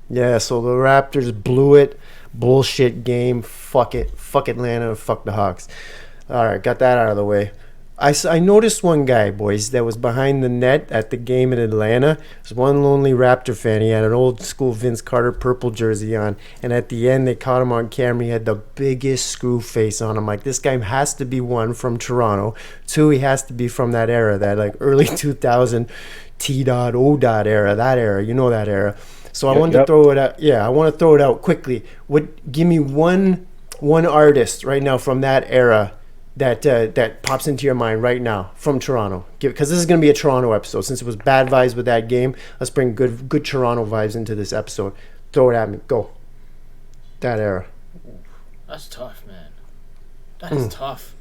Yeah, so the Raptors blew it. Bullshit game. Fuck it. Fuck Atlanta. Fuck the Hawks. All right, got that out of the way. I noticed one guy, boys, that was behind the net at the game in Atlanta. It was one lonely Raptor fan. He had an old school Vince Carter purple jersey on. And at the end, they caught him on camera. He had the biggest screw face on him. Like, this guy has to be one from Toronto. Two, he has to be from that era, that like early 2000 T.O. era. That era. You know that era. So I wanted to throw it out. Yeah, I want to throw it out quickly. Give me one artist right now from that era that pops into your mind right now from Toronto, because this is going to be a Toronto episode. Since it was bad vibes with that game, let's bring good Toronto vibes into this episode. Throw it at me. Go. That era. That's tough, man. That is tough.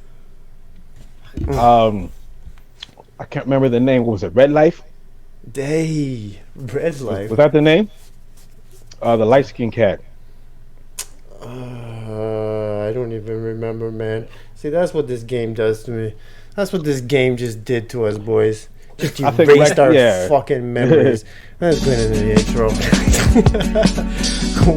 I can't remember the name. What was it? Red Life? Red Life. Was that the name? The light skinned cat. I don't even remember, man. See, that's what this game does to me. That's what this game just did to us, boys. Just erased our fucking memories. Let's go into the intro.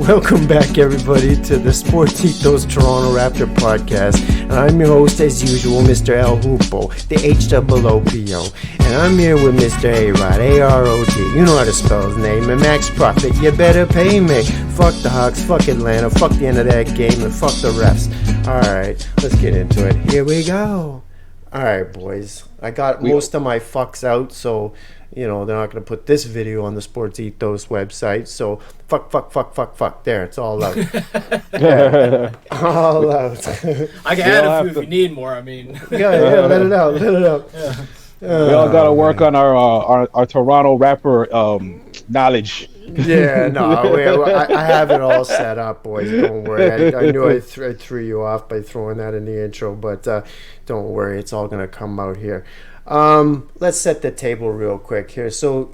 Welcome back, everybody, to the Sports Ethos Toronto Raptor podcast. And I'm your host, as usual, Mr. El Hoopo, the HOOPO. And I'm here with Mr. A-Rod, A-R-O-D. You know how to spell his name. And Max Profit, you better pay me. Fuck the Hawks, fuck Atlanta, fuck the end of that game, and fuck the refs. Alright, let's get into it. Here we go. Alright, boys. I got most of my fucks out, so, you know, they're not going to put this video on the Sports Ethos website. So, fuck. There, it's all out. Yeah, all out. I can add a few if you need more, I mean. Yeah, let it out. Yeah. We all got to work on our Toronto rapper knowledge. Yeah, no, I have it all set up, boys. Don't worry. I knew I threw you off by throwing that in the intro, but don't worry. It's all going to come out here. Let's set the table real quick here. So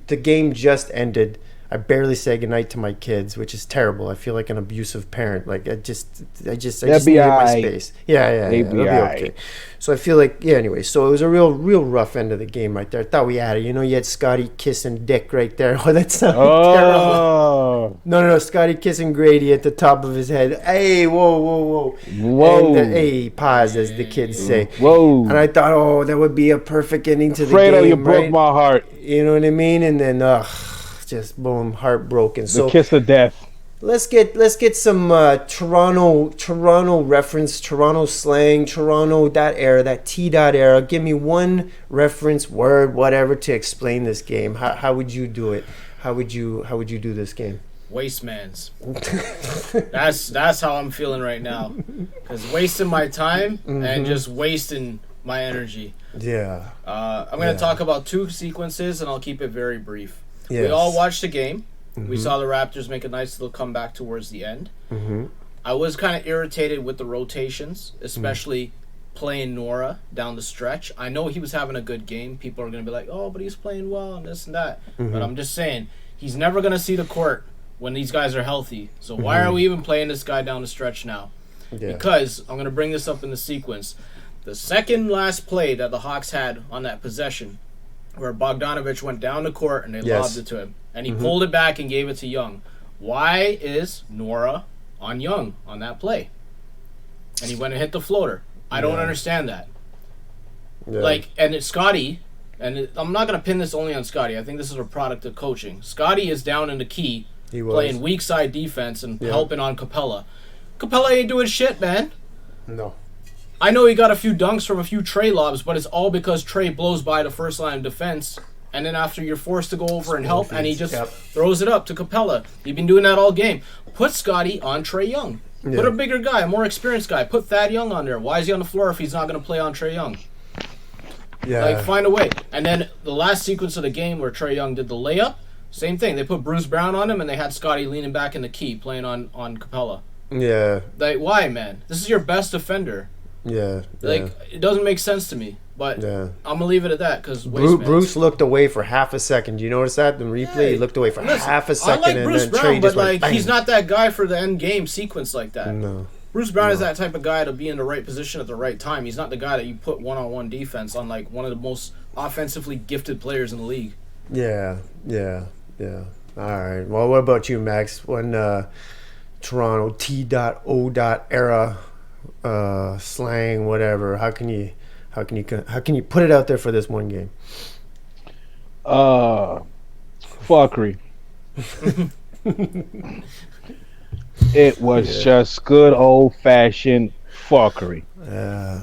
the game just ended. I barely say goodnight to my kids, which is terrible. I feel like an abusive parent. Like I just needed my space. Yeah, it'll be okay. So I feel like, anyway, so it was a real rough end of the game right there. I thought we had it. You know, you had Scotty kissing Dick right there. Oh, that sounded terrible. No, Scotty kissing Grady at the top of his head. Hey, whoa. And, hey, pause, as the kids say. Whoa. And I thought, that would be a perfect ending to the Fredo, game, you broke my heart. You know what I mean? And then, just boom, heartbroken. So the kiss of death. Let's get some Toronto reference, Toronto slang, Toronto that era, that T-Dot era. Give me one reference word, whatever, to explain this game. How would you do it? How would you do this game? Wastemans. That's how I'm feeling right now. Because wasting my time and just wasting my energy. Yeah. I'm going to talk about two sequences, and I'll keep it very brief. Yes. We all watched the game. We saw the Raptors make a nice little comeback towards the end. I was kind of irritated with the rotations, especially playing Nora down the stretch. I know he was having a good game. People are going to be like, oh, but he's playing well and this and that. But I'm just saying, he's never going to see the court when these guys are healthy. So why are we even playing this guy down the stretch now? Yeah. Because, I'm going to bring this up in the sequence, the second last play that the Hawks had on that possession, where Bogdanovich went down the court and they lobbed it to him. And he pulled it back and gave it to Young. Why is Nora on Young on that play? And he went and hit the floater. I don't understand that. Yeah. And it's Scotty, I'm not going to pin this only on Scotty. I think this is a product of coaching. Scotty is down in the key, playing weak side defense and helping on Capella. Capella ain't doing shit, man. No. I know he got a few dunks from a few Trey lobs, but it's all because Trey blows by the first line of defense, and then after you're forced to go over and help, and he just throws it up to Capella. You've been doing that all game. Put Scotty on Trey Young. Yeah. Put a bigger guy, a more experienced guy. Put Thad Young on there. Why is he on the floor if he's not going to play on Trey Young? Yeah. Find a way. And then the last sequence of the game where Trey Young did the layup, same thing. They put Bruce Brown on him, and they had Scotty leaning back in the key, playing on Capella. Yeah. Why, man? This is your best defender. Yeah. It doesn't make sense to me, but I'm going to leave it at that because Bruce looked away for half a second. Do you notice that? The replay, he looked away for half a second. I like Bruce and then Brown, Trey just but went, he's not that guy for the end game sequence like that. No. Bruce Brown is that type of guy to be in the right position at the right time. He's not the guy that you put one-on-one defense on one of the most offensively gifted players in the league. Yeah. All right. Well, what about you, Max? When Toronto T.O. era slang, whatever. How can you put it out there for this one game? Fuckery. It was just good old fashioned fuckery. Yeah.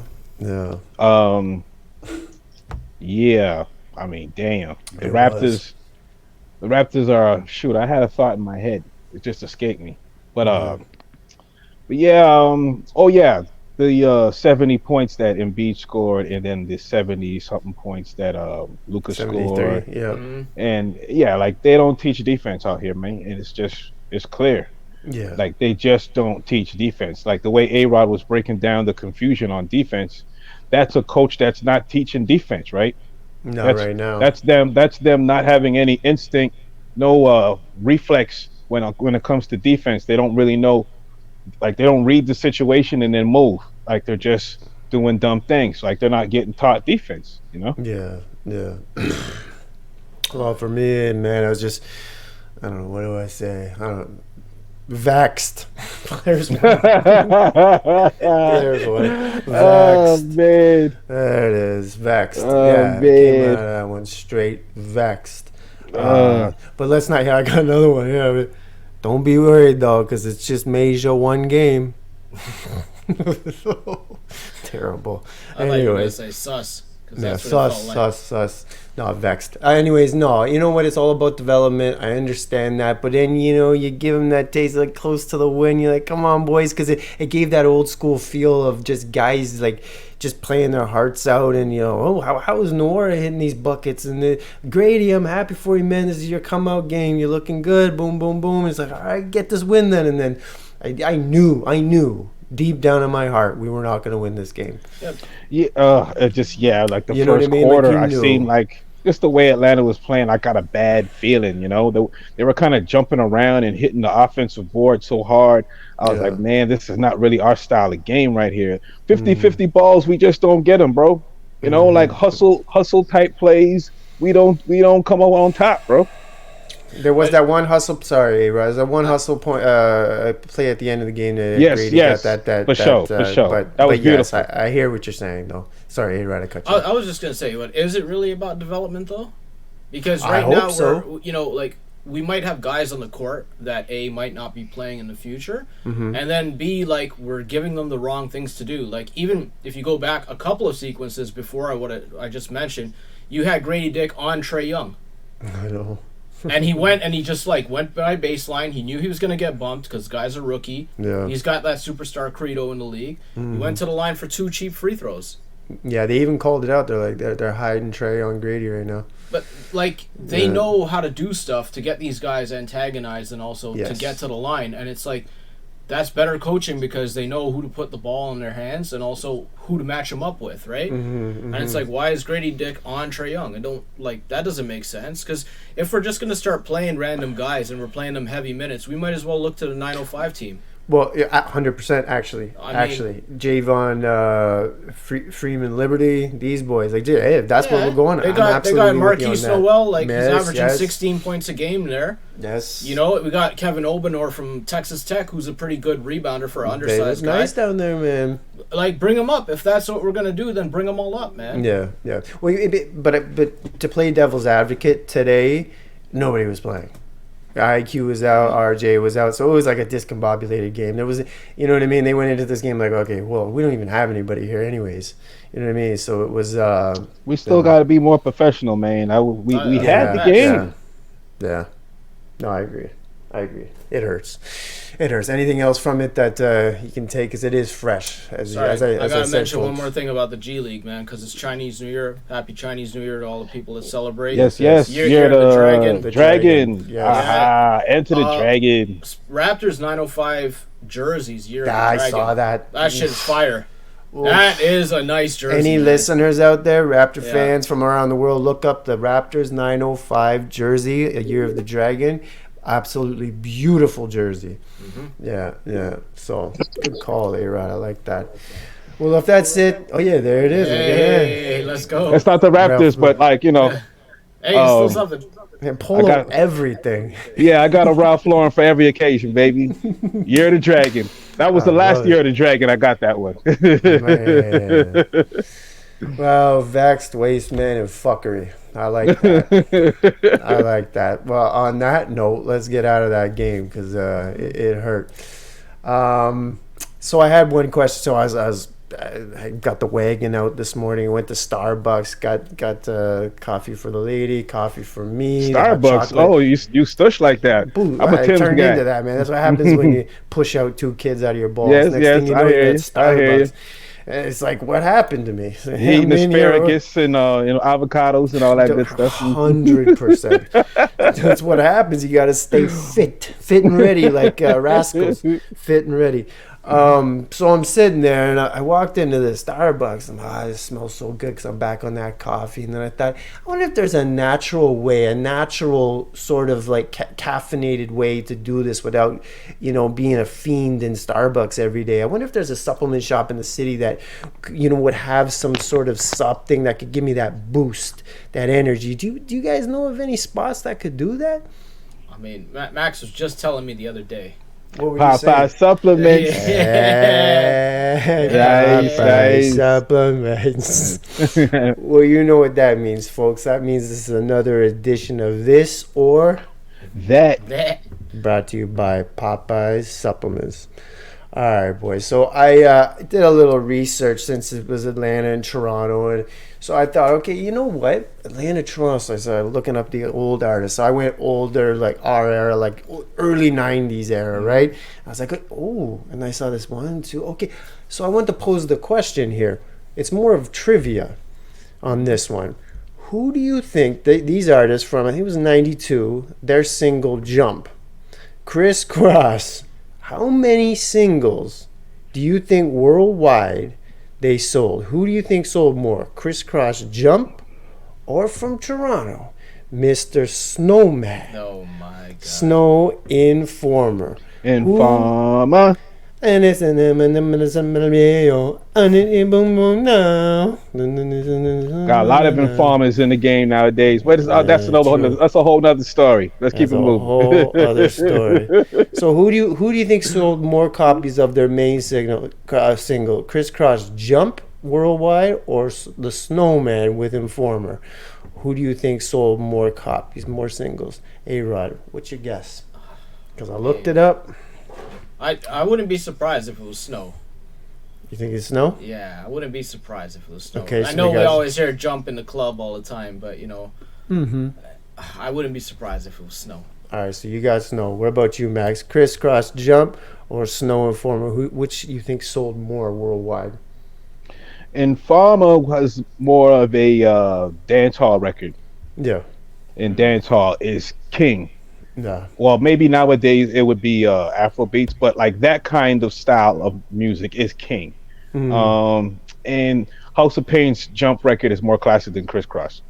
Yeah. I mean, damn. The It Raptors. was. The Raptors are shoot. I had a thought in my head. It just escaped me. But yeah. Oh yeah. The 70 points that Embiid scored, and then the 70 something points that Lucas 73. scored, Yeah. and yeah, like they don't teach defense out here, man. And it's clear. Yeah. Like they just don't teach defense. Like the way A-Rod was breaking down the confusion on defense, that's a coach that's not teaching defense, right? Not right now. That's them. That's them not having any instinct, no reflex when it comes to defense. They don't really know. Like they don't read the situation and then move. Like they're just doing dumb things. Like they're not getting taught defense. You know? Yeah. Well, for me, man, I was just, I don't know, what do I say? I don't know. Vexed. There's one. There's one. Vexed. Oh man. There it is. Vexed. Oh, yeah, came out of that one straight. Vexed. But let's not. Yeah, I got another one. Yeah, but don't be worried though, because it's just Major one game. Terrible. I thought you were gonna Anyways. say sus. 'Cause Yeah, that's what it felt like. sus. No, vexed. Anyways, no, you know what? It's all about development. I understand that. But then, you give them that taste like close to the win. You're like, come on, boys. Because it gave that old school feel of just guys like just playing their hearts out. And, how is Nora hitting these buckets? And Grady, I'm happy for you, man. This is your come out game. You're looking good. Boom, boom, boom. It's like, all right, get this win then. And then I knew. Deep down in my heart, we were not going to win this game. Yep. Yeah, like the You know what first I mean? quarter, Like, I you knew. seen like just the way Atlanta was playing. I got a bad feeling. They were kind of jumping around and hitting the offensive board so hard. I was like, man, this is not really our style of game right here. 50-50 balls, we just don't get them, bro. Like hustle type plays. We don't come up on top, bro. There was that one hustle. Sorry, Raz. That one hustle point play at the end of the game. That Yes, Grady yes, got that. for sure. That was yes, beautiful. I hear what you're saying, though. Sorry, Raz, I cut you. I was just gonna say, is it really about development though? Because I right now hope so. we're, like we might have guys on the court that A, might not be playing in the future, Mm-hmm. and then B, like we're giving them the wrong things to do. Like even if you go back a couple of sequences before what I just mentioned, you had Grady Dick on Trae Young. I know. And he went by baseline. He knew he was going to get bumped because guy's a rookie. Yeah. He's got that superstar credo in the league. He went to the line for 2 cheap free throws. Yeah, they even called it out. They're like they're hiding Trey on Grady right now. But like they know how to do stuff to get these guys antagonized and also to Yes. get to the line. And it's like that's better coaching because they know who to put the ball in their hands and also who to match them up with, right? And it's like, why is Grady Dick on Trae Young? That doesn't make sense. Because if we're just going to start playing random guys and we're playing them heavy minutes, we might as well look to the 905 team. Well, 100% actually. Javon, Freeman, Liberty, these boys. Like, dude, hey, if that's where we're going, They I'm got absolutely with you on Marquise that. Noel, he's Yes, averaging yes. 16 points a game there. Yes. We got Kevin Obanor from Texas Tech, who's a pretty good rebounder for an They look undersized guy. nice down there, man. Like, bring them up. If that's what we're going to do, then bring them all up, man. Yeah. Well, but to play devil's advocate today, nobody was playing. IQ was out, RJ was out, so it was like a discombobulated game. There was, you know what I mean? They went into this game like, okay, well, we don't even have anybody here, anyways. You know what I mean? So it was. We still got to be more professional, man. We had the game. Yeah. No, I agree. It hurts. Anything else from it that you can take? Because it is fresh. I gotta mention one more thing about the G League, man, because it's Chinese New Year. Happy Chinese New Year to all the people that celebrate. Yes. Year of the Dragon. The Dragon. Yes. Enter the Dragon. Raptors 905 jerseys. Year of the I Dragon. saw that. That shit is fire. Oof. That is a nice jersey. Any man. listeners out there, Raptor fans from around the world, look up the Raptors 905 jersey, a Year of the Dragon. Absolutely beautiful jersey. Yeah. So good call, A-Rod. I like that. Well, if that's it, there it is. Hey, let's go. It's not the Raptors, but Hey, it's still something. And polo everything. Yeah, I got a Ralph Lauren for every occasion, baby. Year of the Dragon. That was I the last love year it. of the Dragon. I got that one. Man. Well, vexed waste man and fuckery. I like that. I like that. Well, on that note, let's get out of that game because it hurt. So I had one question. So I got the wagon out this morning. Went to Starbucks. Got coffee for the lady, coffee for me. the hot Starbucks. chocolate. Oh, you stush like that. Boom, I'm a I Tim's turned guy. into that, man. That's what happens when you push out two kids out of your balls. Yes, Next yes, thing you I know, hear you're you. at I hear you. Starbucks. And it's like, what happened to me? Eating asparagus and avocados and all that good stuff. 100%. That's what happens. You got to stay fit and ready, like rascals, fit and ready. So I'm sitting there, and I walked into the Starbucks, and it smells so good because I'm back on that coffee. And then I thought, I wonder if there's a natural way, a natural sort of like caffeinated way to do this without, being a fiend in Starbucks every day. I wonder if there's a supplement shop in the city that, would have some sort of something that could give me that boost, that energy. Do you guys know of any spots that could do that? I mean, Max was just telling me the other day. What were you Popeye saying? supplements. Popeye supplements. Well, you know what that means, folks. That means this is another edition of This or That. brought to you by Popeye's Supplements. All right, boys. So I did a little research since it was Atlanta and Toronto, and so I thought, okay, you know what? Atlanta, Toronto. So I started looking up the old artists. So I went older, like our era, like early '90s era, right? I was like, oh, and I saw this one, two. Okay, so I want to pose the question here. It's more of trivia on this one. Who do you think these artists from? I think it was '92. Their single "Jump," Criss Cross. How many singles do you think worldwide they sold? Who do you think sold more? Criss Cross "Jump" or from Toronto, Mr. Snowman? Oh my God. Snow Informer. Informer. And it's got Got a lot of informers in the game nowadays. But that's a whole nother story. Let's keep it moving. A whole other story. So who do you think sold more copies of their main single, Criss Cross "Jump" worldwide, or the Snowman with Informer? Who do you think sold more copies, more singles? A-Rod, what's your guess? Because I looked it up. I wouldn't be surprised if it was Snow. You think it's Snow? Yeah, I wouldn't be surprised if it was Snow. Okay, I so know we we got- always hear "Jump" in the club all the time, but Mm-hmm. I wouldn't be surprised if it was Snow. All right, so you guys know. What about you, Max? Criss Cross "Jump" or Snow Informer? Which you think sold more worldwide? Informer was more of a dance hall record, Yeah. and dance hall is king. Yeah. Well, maybe nowadays it would be Afro beats, but like that kind of style of music is king. Mm. And House of Pain's "Jump" record is more classic than Criss Cross.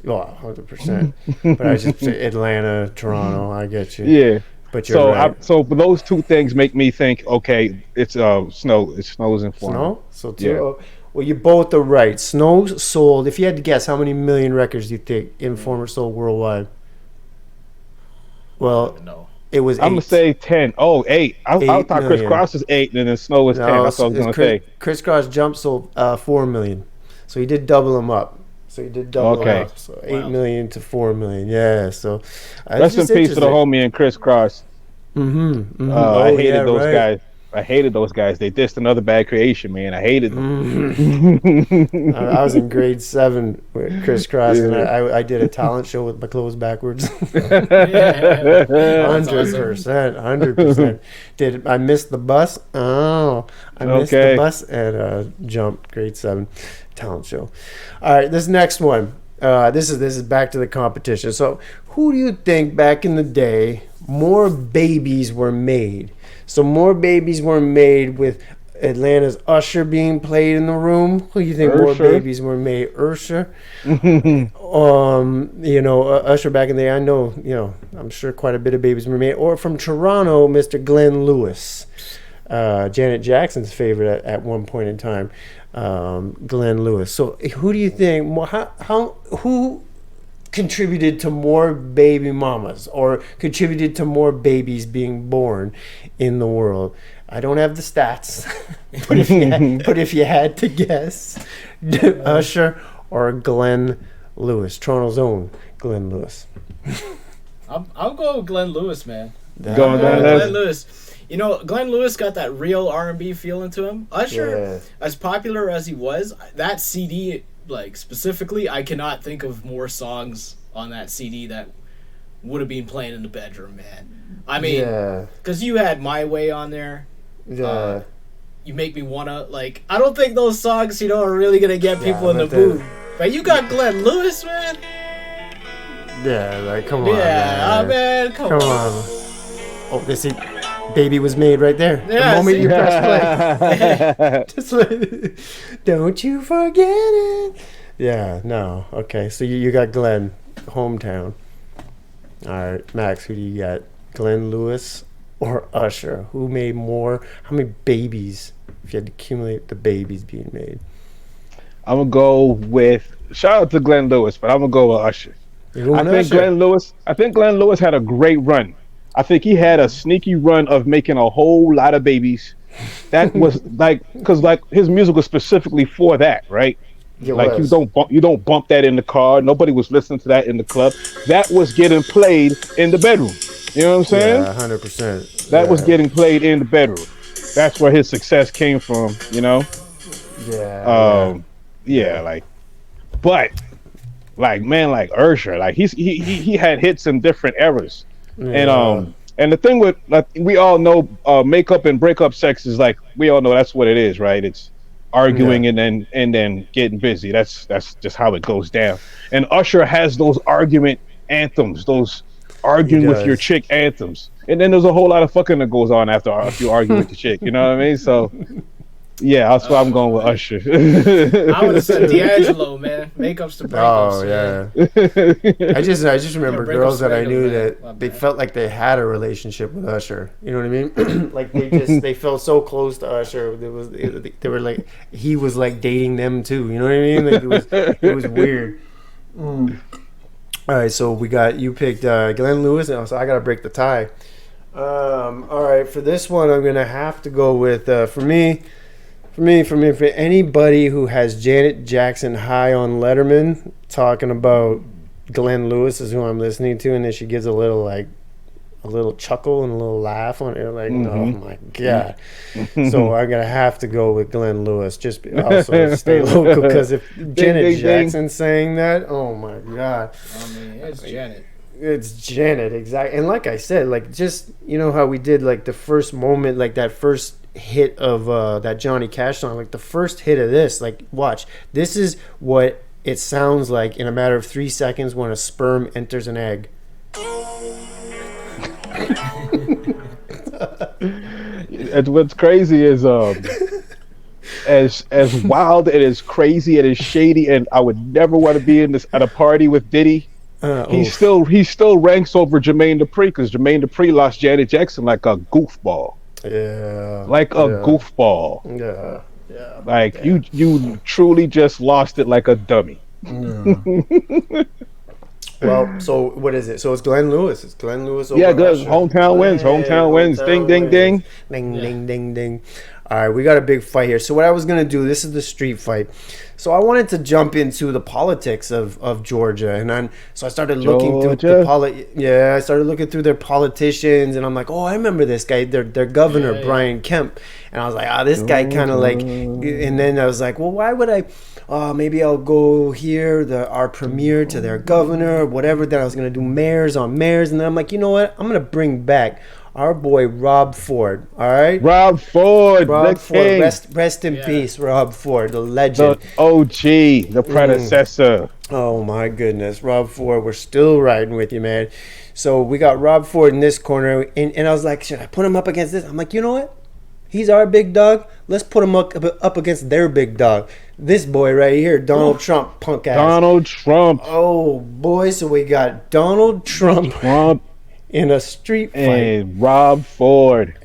Oh, 100%. But I just say Atlanta, Toronto. I get you. Yeah. But you're right. So those two things make me think, okay, it's Snow. It's Snow's Informer. Snow? So two. Yeah. Well, you both are right. Snow sold. If you had to guess, how many million records do you think Informer sold worldwide? Well, No. it was 8. I'm gonna say 10. Oh, 8. I 8 thought Criss million. Cross was 8, and then Snow was 10. That's what I was gonna say. Criss Cross "Jump" sold 4 million. So he did double them up. So he did double Okay. them up. So 8 million to 4 million. Yeah. So Rest in peace to the homie and Criss Cross. Mm-hmm. I hated those guys. I hated those guys. They dissed another bad creation, man. I hated them. I was in grade 7 with Criss Cross, and I did a talent show with my clothes backwards. 100%. 100%. Did I miss the bus? Oh, I missed the bus at Jump, grade 7 talent show. All right, this next one. This is back to the competition. So, who do you think back in the day more babies were made? So more babies were made with Atlanta's Usher being played in the room. Who do you think more babies were made? Usher. Usher back in the day. I know. I'm sure quite a bit of babies were made. Or from Toronto, Mr. Glenn Lewis, Janet Jackson's favorite at one point in time. Glenn Lewis. So who do you think? Who contributed to more baby mamas or contributed to more babies being born in the world? I don't have the stats, but if you had to guess, Usher or Glenn Lewis, Toronto's own Glenn Lewis. I'll go with Glenn Lewis, man. Glenn Lewis. You know, Glenn Lewis got that real R&B feeling to him. Usher, as popular as he was, that CD, like, specifically, I cannot think of more songs on that CD that would have been playing in the bedroom, man. I mean, because you had My Way on there. Yeah. You Make Me Wanna, like, I don't think those songs, are really going to get people in the mood. But you got Glenn Lewis, man. Yeah, like, come on, man. Come on. Oh, this is... Baby was made right there. Yeah, the moment you press play. Just like, don't you forget it. Yeah, no. Okay, so you got Glenn, hometown. All right, Max, who do you got? Glenn Lewis or Usher? Who made more? How many babies, if you had to accumulate the babies being made? I'm going to go with, shout out to Glenn Lewis, but I'm going to go with Usher. I think Glenn Lewis had a great run. I think he had a sneaky run of making a whole lot of babies. That was because his music was specifically for that, right? You don't bump that in the car. Nobody was listening to that in the club. That was getting played in the bedroom. You know what I'm saying? Yeah, 100%. That was getting played in the bedroom. That's where his success came from. Like Usher, like he had hits in different eras. Yeah. And the thing with, like, we all know makeup and breakup sex is, like, we all know that's what it is, right? It's arguing and then getting busy. That's just how it goes down. And Usher has those argument anthems, those arguing with your chick anthems. And then there's a whole lot of fucking that goes on after you argue with the chick. You know what I mean? So yeah, that's why I'm going with Usher. I would have said D'Angelo, man. Makeups to breakups. Oh yeah. I just remember girls that I knew that they felt like they had a relationship with Usher. You know what I mean? Like they felt so close to Usher. They were like, he was like dating them too. You know what I mean? Like it was weird. All right, so you picked Glenn Lewis, and so I got to break the tie. All right, for this one, I'm gonna have to go with for anybody who has Janet Jackson high on Letterman talking about Glenn Lewis is who I'm listening to, and then she gives a little chuckle and a little laugh on it, like, oh my god. So I'm gonna have to go with Glenn Lewis. Just also stay local, because if Janet Jackson's saying that, oh my god. I mean, it's Janet. It's Janet, exactly. And like I said, like, just, how we did, like, the first moment, like that first hit of that Johnny Cash song, like the first hit of this, like, watch, this is what it sounds like in a matter of 3 seconds when a sperm enters an egg. What's crazy is as wild and as crazy and as shady, and I would never want to be at a party with Diddy. He still ranks over Jermaine Dupri, because Jermaine Dupri lost Janet Jackson like a goofball. Yeah. Like a goofball. Yeah. Yeah. Like, you truly just lost it like a dummy. Yeah. Well, so what is it? So it's Glenn Lewis. It's Glenn Lewis over good. Usher. Hometown wins. Ding, ding, ding. Ding, ding, ding, ding. All right, we got a big fight here. So what I was going to do, this is the street fight. So I wanted to jump into the politics of Georgia, and so I started looking through I started looking through their politicians, and I'm like, oh, I remember this guy, their governor, Brian Kemp, and I was like, this guy kind of like, and then I was like, well, why would I? Maybe I'll go here, our premier to their governor, or whatever. Then I was gonna do mayors, and then I'm like, you know what? I'm gonna bring back our boy Rob Ford. All right, Rob Ford. Rest in peace, Rob Ford, the legend, the OG, the predecessor. Oh my goodness, Rob Ford, we're still riding with you, man. So we got Rob Ford in this corner, and I was like, should I put him up against this? I'm like, you know what? He's our big dog. Let's put him up against their big dog. This boy right here, Donald Trump, punk ass. Donald Trump. Oh boy, so we got Donald Trump in a street fight. And Rob Ford.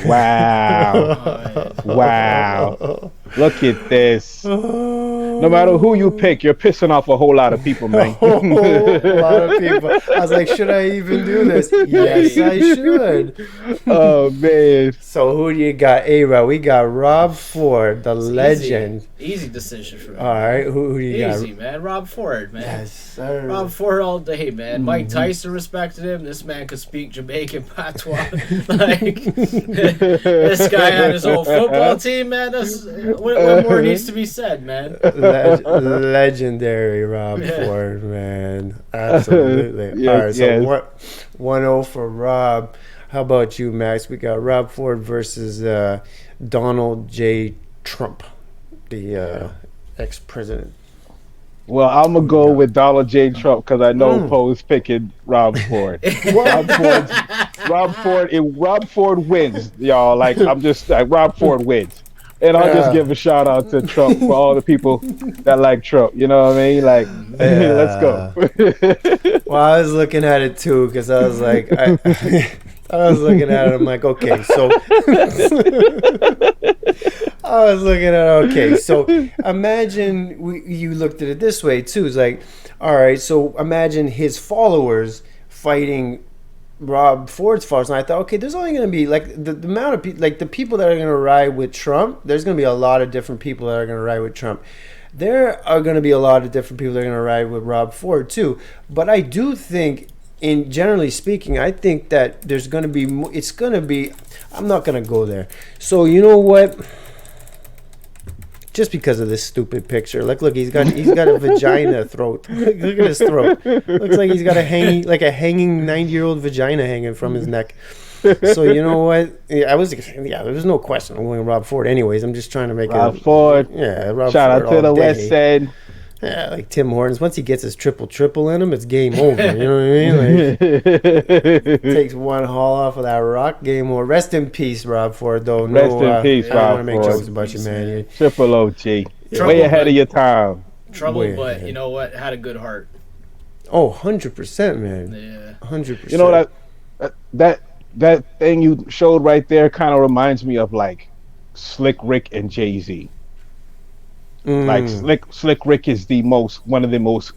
Wow. Wow. Look at this. Oh, No matter who you pick, you're pissing off a whole lot of people, A man. whole lot of people. I was like, should I even do this? Yes, I should. Oh man. So who do you got? A-Rod. We got Rob Ford, the It's legend. Easy decision for me. All right, who do you got? Easy, man. Rob Ford, man. Yes, sir. Rob Ford all day, man. Mike Tyson respected him. This man could speak Jamaican patois. Like, this guy had his own football team, man. What more needs to be said, man? Legendary Rob Ford, man. Absolutely. Yes, All right, so yes. 1-0 for Rob. How about you, Max? We got Rob Ford versus Donald J. Trump, the ex-president. Well, I'm gonna go with Donald J. Trump because I know Poe's picking Rob Ford. Rob Ford. If Rob Ford wins, y'all, like I'm just like Rob Ford wins, and I'll just give a shout out to Trump for all the people that like Trump. You know what I mean? Like, let's go. Well, I was looking at it too because I was like, I was looking at it. I'm like, okay, so I was looking at it, okay, so imagine you looked at it this way too. It's like, all right, so imagine his followers fighting Rob Ford's followers, and I thought, okay, there's only going to be like the amount of people, like the people that are going to ride with Trump. There's going to be a lot of different people that are going to ride with Trump. There are going to be a lot of different people that are going to ride with Rob Ford too. But I do think, in generally speaking, I think that there's going to be, it's going to be, I'm not going to go there. So you know what? Just because of this stupid picture. Look, he's got a vagina throat. Look at his throat. Looks like he's got a hanging 90-year-old vagina hanging from his neck. So you know what? Yeah, there's no question. I'm going Rob Ford anyways. I'm just trying to make Rob Ford. Yeah, Rob Shout Ford out to all the day. West End. Yeah, like Tim Hortons. Once he gets his triple in him, it's game over. You know what I mean? Like, takes one haul off of that rock, game over. Rest in peace, Rob Ford. Though. Rest in peace, I don't want Rob to make Ford. jokes about you, man. Triple OG. Trouble, Way ahead of your time. Trouble, Way but ahead. you know what? Had a good heart. Oh, 100%, man. Yeah. 100%. You know that thing you showed right there kind of reminds me of like Slick Rick and Jay-Z. Like Slick Rick is one of the most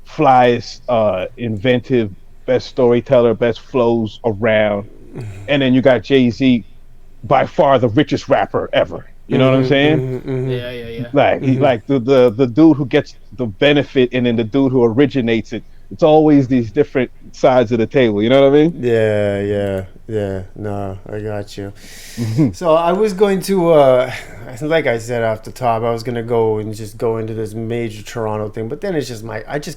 flyest, inventive, best storyteller, best flows around, and then you got Jay-Z, by far the richest rapper ever. You know what I'm saying? Yeah. Like like the dude who gets the benefit, and then the dude who originates it. It's always these different sides of the table. You know what I mean? Yeah. No, I got you. So I was going to, like I said off the top, I was going to go into this major Toronto thing, but then it's just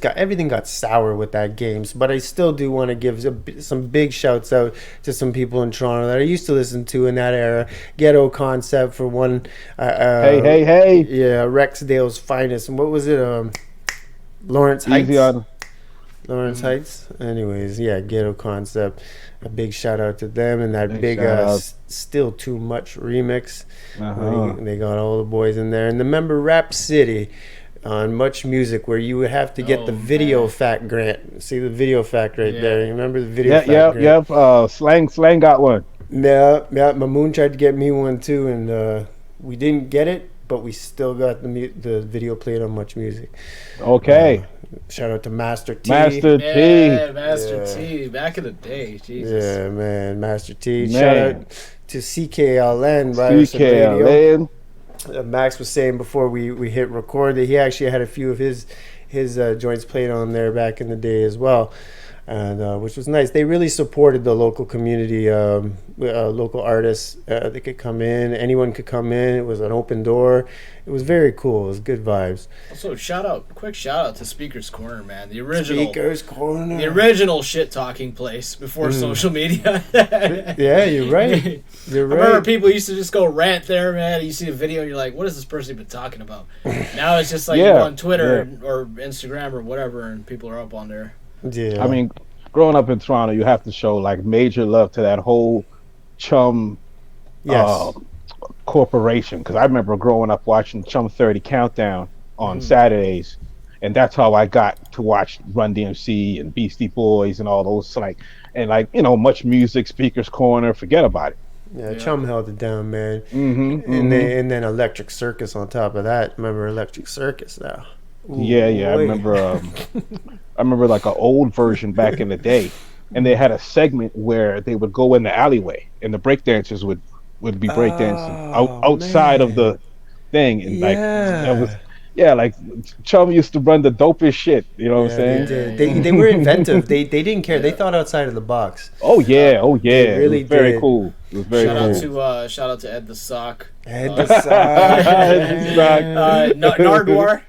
everything got sour with that game. But I still do want to give some big shouts out to some people in Toronto that I used to listen to in that era. Ghetto Concept for one. Hey. Yeah, Rexdale's finest. And what was it? Lawrence Heights. Easy on. Lawrence Heights. Anyways, yeah, Ghetto Concept. A big shout out to them and that big Still Too Much remix. They got all the boys in there. And remember Rap City on Much Music, where you would have to get the video fact grant. See the video fact right there. You remember the video fact grant? Yep. Slang got one. Yeah. Mamoon tried to get me one too, and we didn't get it, but we still got the video played on Much Music. Okay. Shout out to Master T. Master T. Back in the day. Jesus. Yeah, man. Master T. Man. Shout out to CKLN. Ryerson Radio. Max was saying before we hit record that he actually had a few of his joints played on there back in the day as well. And which was nice. They really supported the local community, local artists. They could come in. Anyone could come in. It was an open door. It was very cool. It was good vibes. Also, quick shout out to Speaker's Corner, man. The original shit talking place before social media. Yeah, you're right. I remember people used to just go rant there, man. You see a video and you're like, what has this person been talking about? Now it's just like you go on Twitter or Instagram or whatever, and people are up on there. Yeah. I mean, growing up in Toronto, you have to show like major love to that whole Chum corporation, because I remember growing up watching Chum 30 Countdown on Saturdays, and that's how I got to watch Run DMC and Beastie Boys and all those Much Music, Speaker's Corner, forget about it. Yeah, Chum held it down, man. And then Electric Circus on top of that. Remember Electric Circus now? Ooh, yeah. I remember like an old version back in the day, and they had a segment where they would go in the alleyway, and the breakdancers would be breakdancing outside of the thing, and like that was. Yeah, like Chum used to run the dopest shit. You know what I'm saying? They did. They were inventive. They didn't care. They thought outside of the box. Oh yeah. They really it was very did. Cool. It was very cool. Shout out to Ed the Sock. Ed the Sock.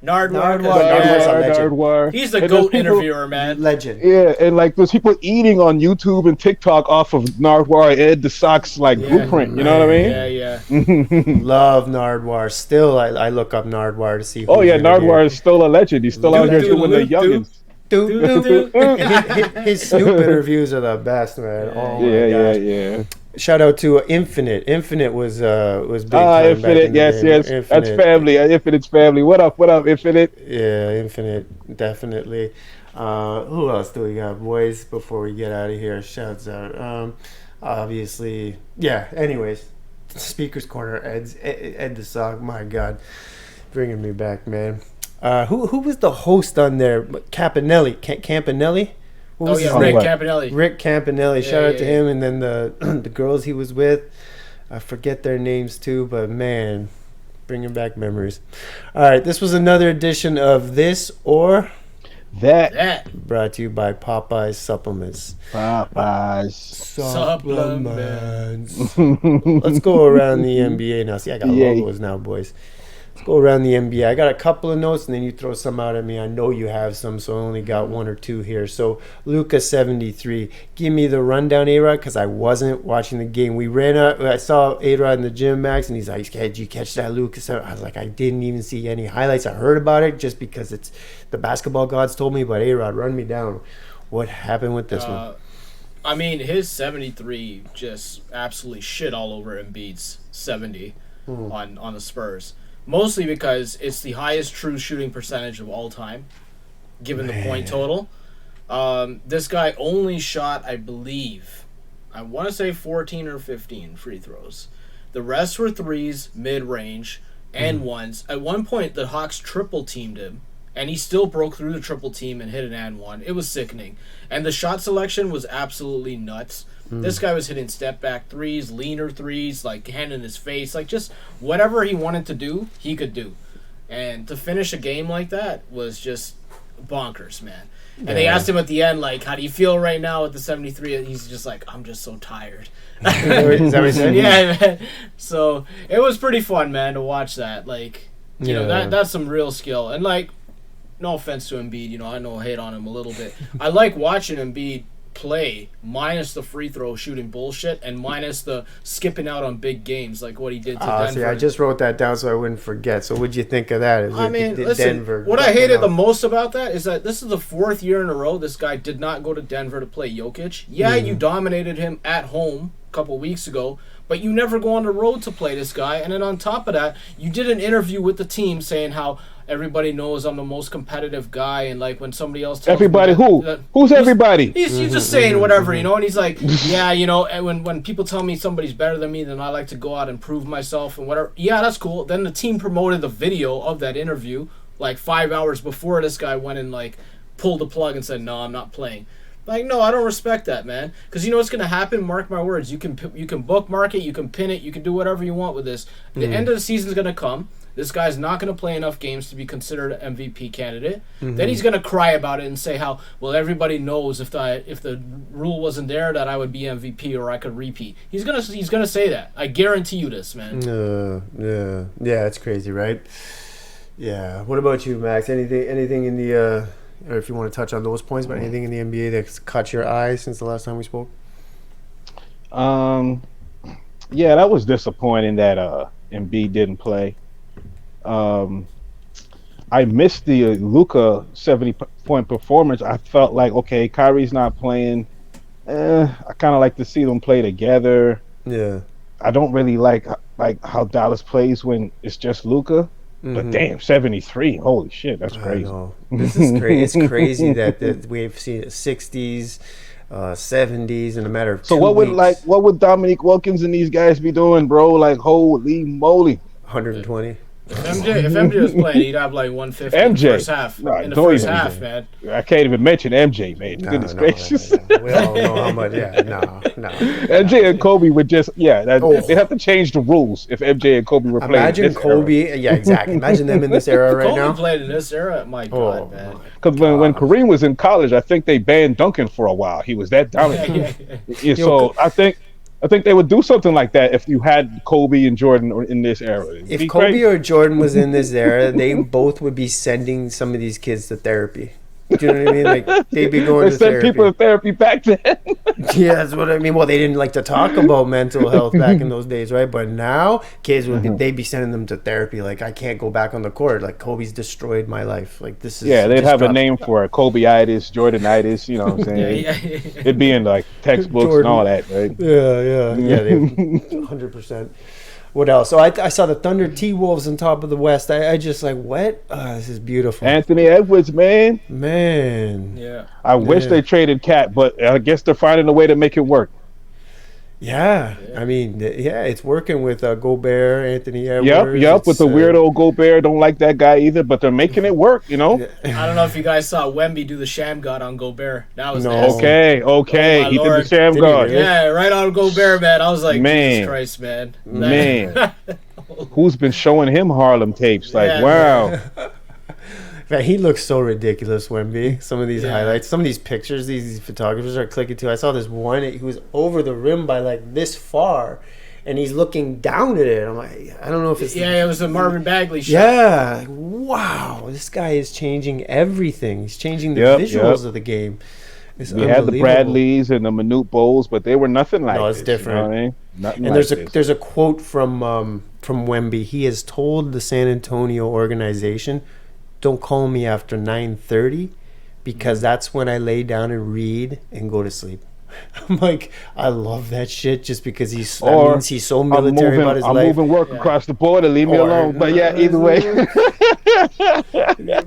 Nardwar. He's the GOAT interviewer, man. Legend. Yeah, and like there's people eating on YouTube and TikTok off of Nardwar, Ed the Sock's like blueprint. You know what I mean? Yeah. Love Nardwar. Still, I look up Nardwar to see. Oh yeah, Nardwar is still a legend. He's still out here doing the youngins. His Snoop interviews are the best, man. Oh my gosh. Yeah. Shout out to Infinite. Infinite was big time Infinite, yes. Infinite. That's family. Infinite's family. What up, Infinite? Yeah, Infinite, definitely. Who else do we got, boys? Before we get out of here, shouts out. Obviously, yeah. Anyways, Speaker's Corner. Ed the Sock. My God, bringing me back, man. Who was the host on there? Campanelli. Campanelli. Rick Campanelli. Rick Campanelli. Shout out to him, and then the girls he was with. I forget their names too, but man, bringing back memories. All right, this was another edition of This or That. Brought to you by Popeye's Supplements. Popeye's Supplements. Let's go around the NBA now. See, I got logos now, boys. Let's go around the NBA. I got a couple of notes, and then you throw some out at me. I know you have some, so I only got one or two here. So, Luka 73. Give me the rundown, A-Rod, because I wasn't watching the game. We ran out. I saw A-Rod in the gym, Max, and he's like, "Did you catch that, Luka?" I was like, I didn't even see any highlights. I heard about it just because it's the basketball gods told me, but A-Rod, run me down. What happened with this one? I mean, his 73 just absolutely shit all over Embiid's 70 on the Spurs. Mostly because it's the highest true shooting percentage of all time, given the point total. This guy only shot, I believe, I want to say 14 or 15 free throws. The rest were threes, mid-range, and ones. At one point, the Hawks triple-teamed him, and he still broke through the triple team and hit an and one. It was sickening. And the shot selection was absolutely nuts. This guy was hitting step-back threes, leaner threes, like hand in his face. Like, just whatever he wanted to do, he could do. And to finish a game like that was just bonkers, man. And they asked him at the end, like, how do you feel right now with the 73? He's just like, I'm just so tired. Is that what he said? Yeah, man. So it was pretty fun, man, to watch that. Like, you know, that's some real skill. And, like, no offense to Embiid, you know, I know I hate on him a little bit. I like watching Embiid play minus the free throw shooting bullshit and minus the skipping out on big games like what he did to Denver. See, I just wrote that down so I wouldn't forget. So what'd you think of that? I mean, listen, Denver, what I hated the most about that is that this is the fourth year in a row this guy did not go to Denver to play Jokic. Yeah, you dominated him at home a couple weeks ago, but you never go on the road to play this guy. And then on top of that, you did an interview with the team saying how everybody knows I'm the most competitive guy, and like when somebody else tells everybody me who's everybody? He's just saying whatever, you know. And he's like, yeah, you know, and when people tell me somebody's better than me, then I like to go out and prove myself and whatever. Yeah, that's cool. Then the team promoted the video of that interview like 5 hours before this guy went and like pulled the plug and said, no, I'm not playing. Like, no, I don't respect that, man. Because you know what's going to happen? Mark my words. You can bookmark it. You can pin it. You can do whatever you want with this. The end of the season's going to come. This guy's not going to play enough games to be considered an MVP candidate. Then he's going to cry about it and say how, well, everybody knows if the rule wasn't there that I would be MVP or I could repeat. He's gonna say that. I guarantee you this, man. Yeah, it's crazy, right? Yeah. What about you, Max? Anything in the or if you want to touch on those points, but anything in the NBA that's caught your eye since the last time we spoke? Yeah, that was disappointing that Embiid didn't play. I missed the Luka 70-point performance. I felt like, okay, Kyrie's not playing. I kind of like to see them play together. Yeah. I don't really like how Dallas plays when it's just Luka. But damn, 73! Holy shit, that's crazy. I know. This is crazy. It's crazy that we've seen 60s. 70s in a matter of So 2 weeks. what would Dominique Wilkins and these guys be doing, bro? Like holy moly. 120. If MJ was playing, he'd have like 150 in the MJ. first half. No, In the don't first even- half, man. I can't even mention MJ, man. No, Goodness no, gracious. no. We all know how much. Yeah, no. MJ and Kobe would just they'd have to change the rules if MJ and Kobe were playing. Imagine in this Kobe. Yeah, exactly. Imagine them in this era right Kobe now. played in this era. My God, man. Because when Kareem was in college, I think they banned Duncan for a while. He was that dominant. Yeah, so I think they would do something like that if you had Kobe and Jordan in this era. It'd If be Kobe crazy. or Jordan was in this era, they both would be sending some of these kids to therapy. Do you know what I mean? Like they'd be going They to sent therapy. people to therapy back then. Yeah, that's what I mean. Well, they didn't like to talk about mental health back in those days, right? But now kids would they'd be sending them to therapy. Like I can't go back on the court. Like Kobe's destroyed my life. Like this is Yeah, they'd just have a dropped- name for it. Kobe-itis, Jordanitis, you know what I'm saying? Yeah. It'd be in like textbooks Jordan. and all that, right? Yeah. 100%. What else? So I saw the Thunder T-Wolves on top of the West. I just like, what? This is beautiful. Anthony Edwards, man. Man. Yeah. I wish they traded Cat, but I guess they're finding a way to make it work. Yeah. I mean, it's working with Gobert, Anthony Edwards. Yep. With the weirdo Gobert, don't like that guy either, but they're making it work, you know? I don't know if you guys saw Wemby do the sham god on Gobert. That was No. nasty. Okay. Oh, my He did Lord. the sham Did he guard. really? Yeah, right on Gobert, man. I was like, Man. Jesus Christ, man. Man. Who's been showing him Harlem tapes? Like, Yeah, wow. Man, he looks so ridiculous, Wemby. Some of these Yeah. highlights, some of these pictures, these photographers are clicking to. I saw this one. He was over the rim by like this far, and he's looking down at it. I'm like, I don't know if it's Yeah, it was a Marvin Bagley shot. Yeah, like, wow, this guy is changing everything. He's changing the Yep, visuals yep. of the game. It's We had the unbelievable. Bradleys and the Manute Bowles, but they were nothing like No, it's this, different. You know what I mean? Nothing And like there's a quote from Wemby. He has told the San Antonio organization, "Don't call me after 9:30, because that's when I lay down and read and go to sleep." I'm like, I love that shit just because that Or means he's so military about his I'm life. moving work Yeah. across the border. Leave me Or- alone. But yeah, either way.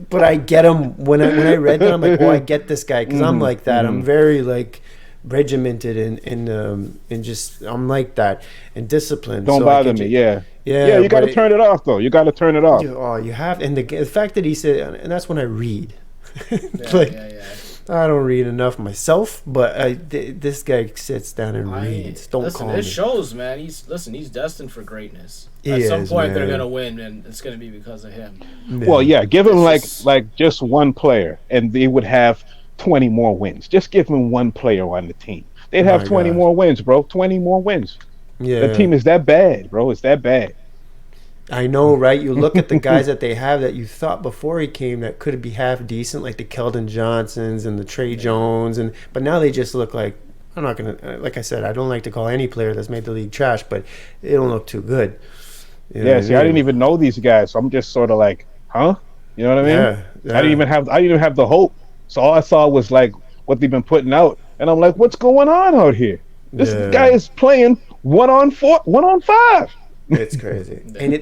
But I get him when I read that. I'm like, oh, I get this guy because I'm like that. I'm very like regimented and just I'm like that and disciplined. Don't So I bother can me. ju- Yeah. Yeah, Yeah, you got to but- turn it off, though. You got to turn it off. You have, and the fact that he said, and that's when I read. Yeah, Like, yeah. I don't read enough myself, but this guy sits down and reads. Don't listen, call it me. shows, man. He's destined for greatness. He At some is, point, they're man. gonna win, and it's gonna be because of him. Well, yeah, give him This like is- just one player, and they would have 20 more wins. Just give him one player on the team. They'd have My 20 God. more wins, bro. 20 more wins. Yeah, The team is that bad, bro. It's that bad. I know, right? You look at the guys that they have that you thought before he came that could be half decent, like the Keldon Johnsons and the Trey Jones, but now they just look like, I'm not gonna, like I said, I don't like to call any player that's made the league trash, but they don't look too good. You know Yeah, what see, I mean? didn't even know these guys, so I'm just sort of like, huh? You know what I mean? Yeah, I didn't even have the hope. So all I saw was like what they've been putting out, and I'm like, what's going on out here? This Yeah. guy is playing 1-on-4, 1-on-5. It's crazy, and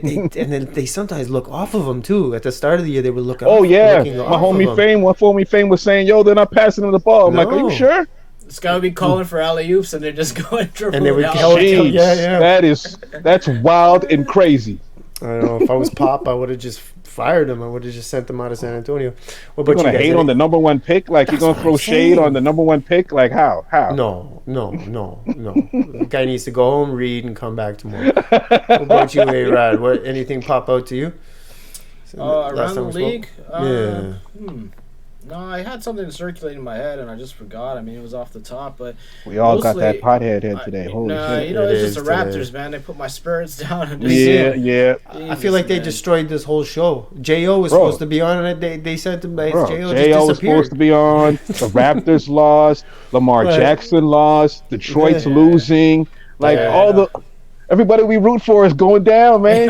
then they sometimes look off of him too. At the start of the year, they would look. Oh yeah, looking my off homie of him. Fame, one homie Fame was saying, "Yo, they're not passing him the ball." I'm like, "Are No. you sure?" This guy would be calling for alley oops, and they're just going dribbling. And they would out. go- Jeez, yeah. that's wild and crazy. I don't know. If I was Pop, I would have just fired him. I would have just sent him out of San Antonio. What You're about gonna you guys? hate on the number one pick? Like you're That's gonna what throw I'm shade saying. on the number one pick? Like how? How? No. The guy needs to go home, read, and come back tomorrow. What about you, A-Rod? What? Anything pop out to you? Last Around the time we spoke? league? Yeah. No, I had something circulating in my head, and I just forgot. I mean, it was off the top, but We all got that mostly, pothead head today. Holy nah, shit! you know, It it's just is the Raptors, today. man. They put my spirits down. And Yeah. I feel like they destroyed this whole show. J.O. was Bro. supposed to be on it. They said to me, Bro, J.O. J.O. just was disappeared. supposed to be on. The Raptors lost. Lamar Right. Jackson lost. Detroit's Yeah. losing. Like Yeah. everybody we root for is going down, man.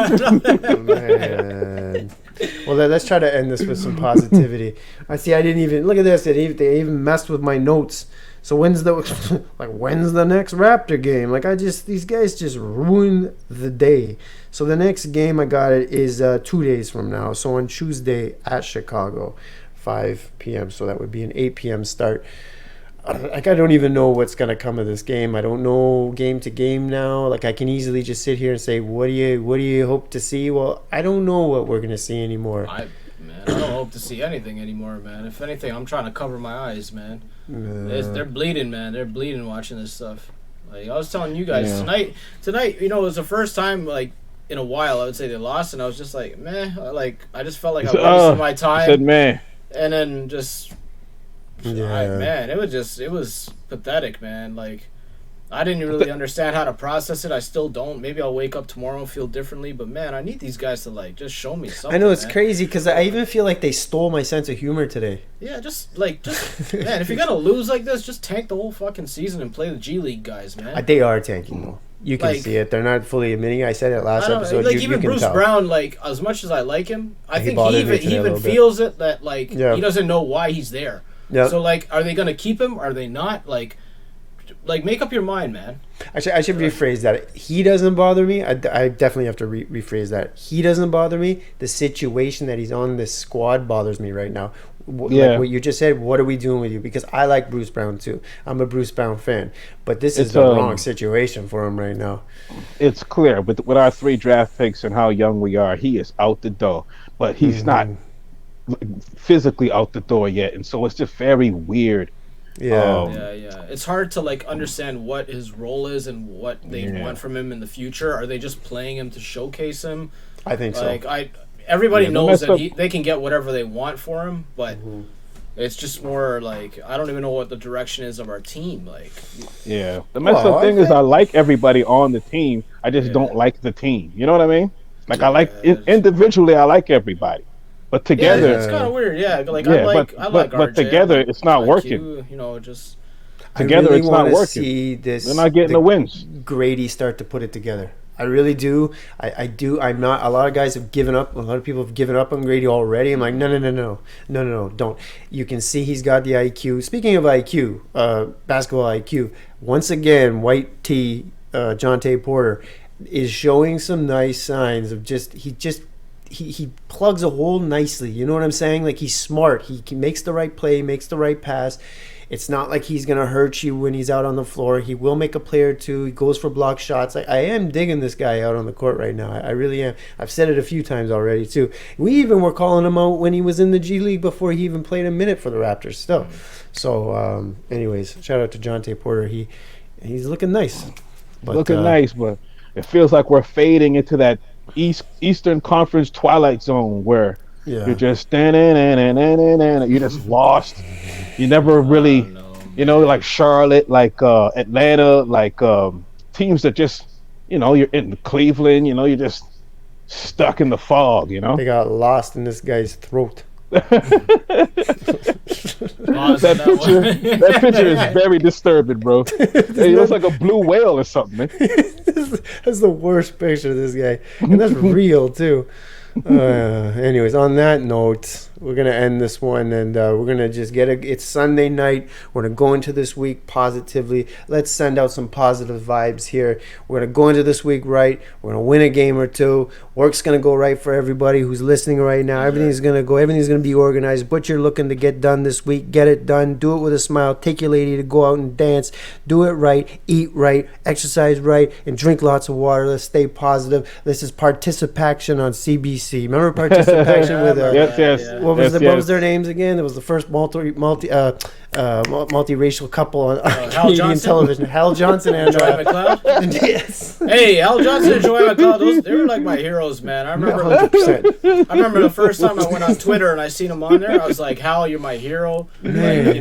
Man. Well, let's try to end this with some positivity. I didn't even look at this. They even messed with my notes. So when's the next Raptor game? Like these guys just ruined the day. So the next game I got it is 2 days from now. So on Tuesday at Chicago, 5 p.m. So that would be an 8 p.m. start. I don't even know what's gonna come of this game. I don't know game to game now. Like I can easily just sit here and say, what do you hope to see? Well, I don't know what we're gonna see anymore. I don't hope to see anything anymore, man. If anything, I'm trying to cover my eyes, man. They're bleeding, man. They're bleeding watching this stuff. Like I was telling you guys tonight, it was the first time like in a while I would say they lost, and I was just like, meh. Like I just felt like I wasted my time. Said man, and then just. Man, it was pathetic, man. Like, I didn't really understand how to process it. I still don't. Maybe I'll wake up tomorrow and feel differently. But man, I need these guys to like just show me something. I know it's crazy because I even feel like they stole my sense of humor today. Yeah, just man, if you're gonna lose like this, just tank the whole fucking season and play the G League guys, man. They are tanking though. You can see it. They're not fully admitting. I said it last episode. Like even Bruce Brown, like as much as I like him, I think he even feels it that like he doesn't know why he's there. Yep. So, like, are they going to keep him? Are they not? Like, make up your mind, man. I should rephrase that. He doesn't bother me. I definitely have to rephrase that. He doesn't bother me. The situation that he's on this squad bothers me right now. Like what you just said, what are we doing with you? Because I like Bruce Brown, too. I'm a Bruce Brown fan. But this is the wrong situation for him right now. It's clear. With our 3 draft picks and how young we are, he is out the door. But he's not physically out the door yet, and so it's just very weird. It's hard to like understand what his role is and what they want from him in the future. Are they just playing him to showcase him? I think so. Everybody knows that they can get whatever they want for him, but it's just more like I don't even know what the direction is of our team. Like, the messed up thing is I like everybody on the team. I just don't like the team. You know what I mean? Like I like individually, I like everybody. But together, it's kind of weird. Yeah, like but together, it's not working. Just together, it's not working. See this, they're not getting the wins. Grady start to put it together. I really do. I do. I'm not. A lot of guys have given up. A lot of people have given up on Grady already. I'm like, no, don't. You can see he's got the IQ. Speaking of IQ, basketball IQ. Once again, White T, Jonte Porter, is showing some nice signs of he plugs a hole nicely. You know what I'm saying? Like he's smart. He makes the right play, makes the right pass. It's not like he's gonna hurt you when he's out on the floor. He will make a play or two. He goes for block shots. I am digging this guy out on the court right now. I really am. I've said it a few times already too. We even were calling him out when he was in the G League before he even played a minute for the Raptors still. So anyways, shout out to Jonte Porter. He's looking nice. But it feels like we're fading into that Eastern Conference Twilight Zone where you're just you're just lost. You never really, like Charlotte, like Atlanta, like teams that just, you're in Cleveland, you're just stuck in the fog, They got lost in this guy's throat. That picture is very disturbing, bro. He looks like a blue whale or something, man. That's the worst picture of this guy, and that's real too. Anyways, on that note, we're gonna end this one, and we're gonna just it's Sunday night. We're gonna go into this week positively. Let's send out some positive vibes here. We're gonna go into this week right. We're gonna win a game or two. Work's gonna go right for everybody who's listening right now. Everything's gonna go. Everything's gonna be organized. What you're looking to get done this week, get it done. Do it with a smile. Take your lady to go out and dance. Do it right. Eat right. Exercise right, and drink lots of water. Let's stay positive. This is participation on CBC. Remember participation with yes. What was their names again? It was the first multiracial couple on Canadian television. Hal Johnson and Joy McLeod. Yes. Hey, Hal Johnson and Joy McLeod. They were like my heroes, man. I remember. 100%. I remember the first time I went on Twitter and I seen them on there. I was like, Hal, you're my hero. Like,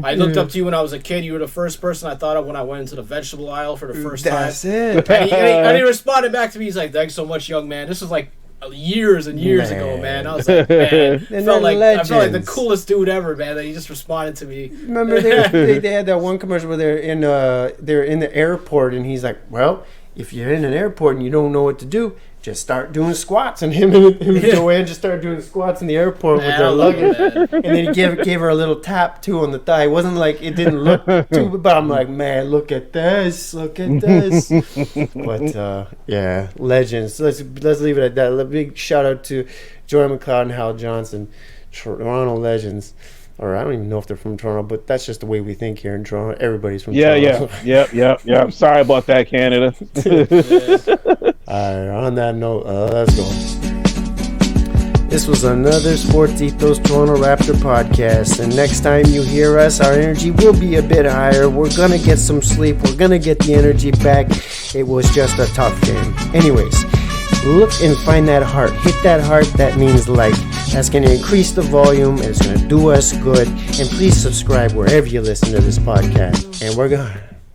I looked up to you when I was a kid. You were the first person I thought of when I went into the vegetable aisle for the first time. That's it. And he responded back to me. He's like, "Thanks so much, young man." This was like years and years ago, man. I was like, man, I felt like the coolest dude ever, man. That he just responded to me. Remember they had that one commercial where they're in the airport, and he's like, "Well, if you're in an airport and you don't know what to do, just start doing squats." And him and Joanne just started doing squats in the airport with their luggage. And then he gave her a little tap too on the thigh. It wasn't like it didn't look too, but I'm like, man, look at this. But yeah, legends. Let's leave it at that. A big shout out to Joy McLeod and Hal Johnson, Toronto legends. or I don't even know if they're from Toronto, but that's just the way we think here in Toronto. Everybody's from Yeah. Toronto. Yeah. Sorry about that, Canada. All right, on that note, let's go. This was another Sports Ethos Toronto Raptor podcast, and next time you hear us, our energy will be a bit higher. We're gonna get some sleep. We're gonna get the energy back. It was just a tough game. Anyways, look and find that heart. Hit that heart. That means like. That's going to increase the volume, and it's going to do us good. And please subscribe wherever you listen to this podcast. And we're gone.